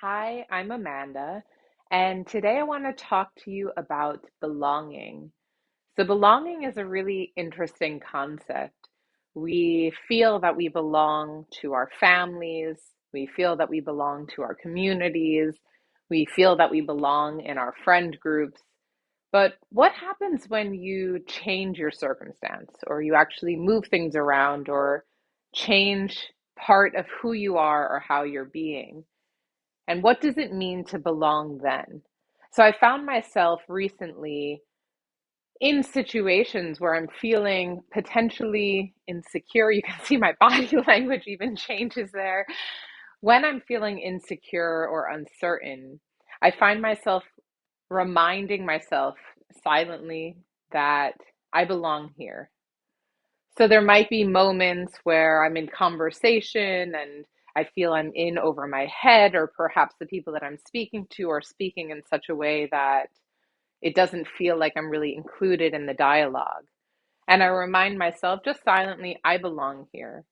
Hi, I'm Amanda, and today I want to talk to you about belonging. So, belonging is a really interesting concept. We feel that we belong to our families, we feel that we belong to our communities, we feel that we belong in our friend groups. But what happens when you change your circumstance, or you actually move things around, or change part of who you are or how you're being? And what does it mean to belong then? So I found myself recently in situations where I'm feeling potentially insecure. You can see my body language even changes there. When I'm feeling insecure or uncertain, I find myself reminding myself silently that I belong here. So there might be moments where I'm in conversation and I feel I'm in over my head, or perhaps the people that I'm speaking to are speaking in such a way that it doesn't feel like I'm really included in the dialogue. And I remind myself just silently, I belong here.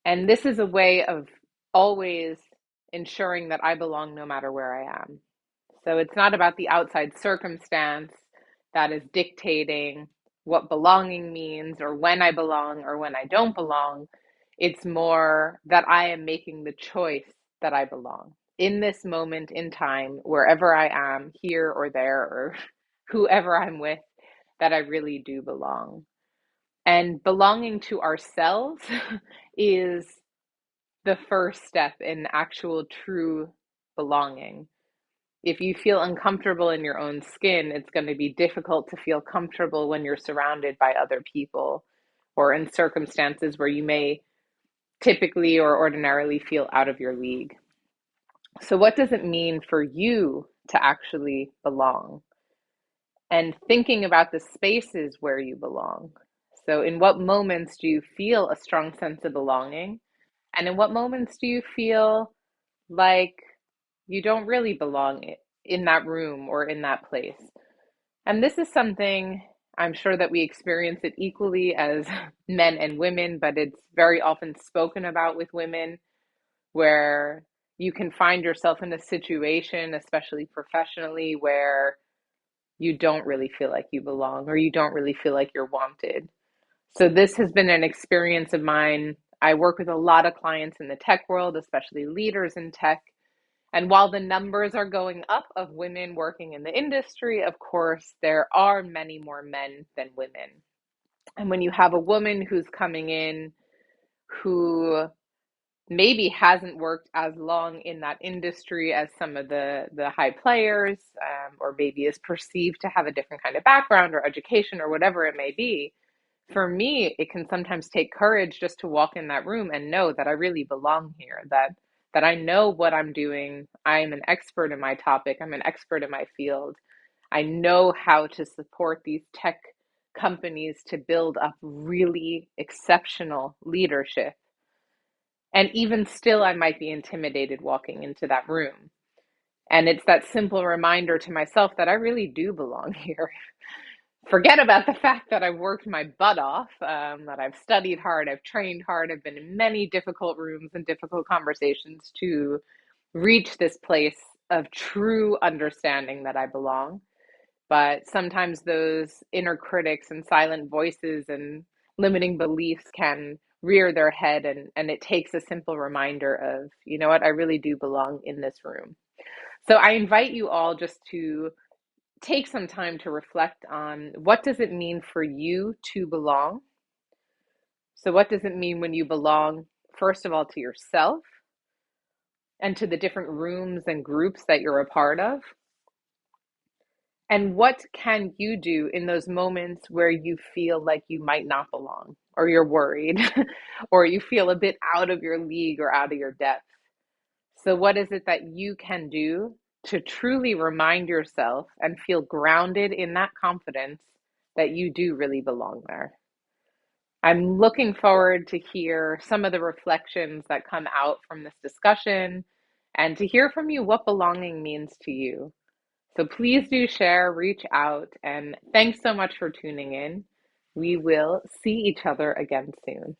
And this is a way of always ensuring that I belong no matter where I am. So it's not about the outside circumstance that is dictating what belonging means or when I belong or when I don't belong. It's more that I am making the choice that I belong in this moment in time, wherever I am, here or there, or whoever I'm with, that I really do belong. And belonging to ourselves is the first step in actual true belonging. If you feel uncomfortable in your own skin, it's going to be difficult to feel comfortable when you're surrounded by other people or in circumstances where you may typically or ordinarily feel out of your league. So, what does it mean for you to actually belong? And thinking about the spaces where you belong. So, in what moments do you feel a strong sense of belonging? And in what moments do you feel like you don't really belong in that room or in that place? And this is something I'm sure that we experience it equally as men and women, but it's very often spoken about with women where you can find yourself in a situation, especially professionally, where you don't really feel like you belong or you don't really feel like you're wanted. So, this has been an experience of mine. I work with a lot of clients in the tech world, especially leaders in tech. And while the numbers are going up of women working in the industry, of course, there are many more men than women. And when you have a woman who's coming in who maybe hasn't worked as long in that industry as some of the high players, or maybe is perceived to have a different kind of background or education or whatever it may be, for me, it can sometimes take courage just to walk in that room and know that I really belong here, that I know what I'm doing. I'm an expert in my topic. I'm an expert in my field. I know how to support these tech companies to build up really exceptional leadership. And even still, I might be intimidated walking into that room. And it's that simple reminder to myself that I really do belong here. Forget about the fact that I've worked my butt off, that I've studied hard, I've trained hard, I've been in many difficult rooms and difficult conversations to reach this place of true understanding that I belong. But sometimes those inner critics and silent voices and limiting beliefs can rear their head, and it takes a simple reminder of, you know what, I really do belong in this room. So I invite you all just to take some time to reflect on what does it mean for you to belong? So what does it mean when you belong, first of all, to yourself and to the different rooms and groups that you're a part of? And what can you do in those moments where you feel like you might not belong, or you're worried, or you feel a bit out of your league or out of your depth? So, what is it that you can do to truly remind yourself and feel grounded in that confidence that you do really belong there? I'm looking forward to hear some of the reflections that come out from this discussion and to hear from you what belonging means to you. So please do share, reach out, and thanks so much for tuning in. We will see each other again soon.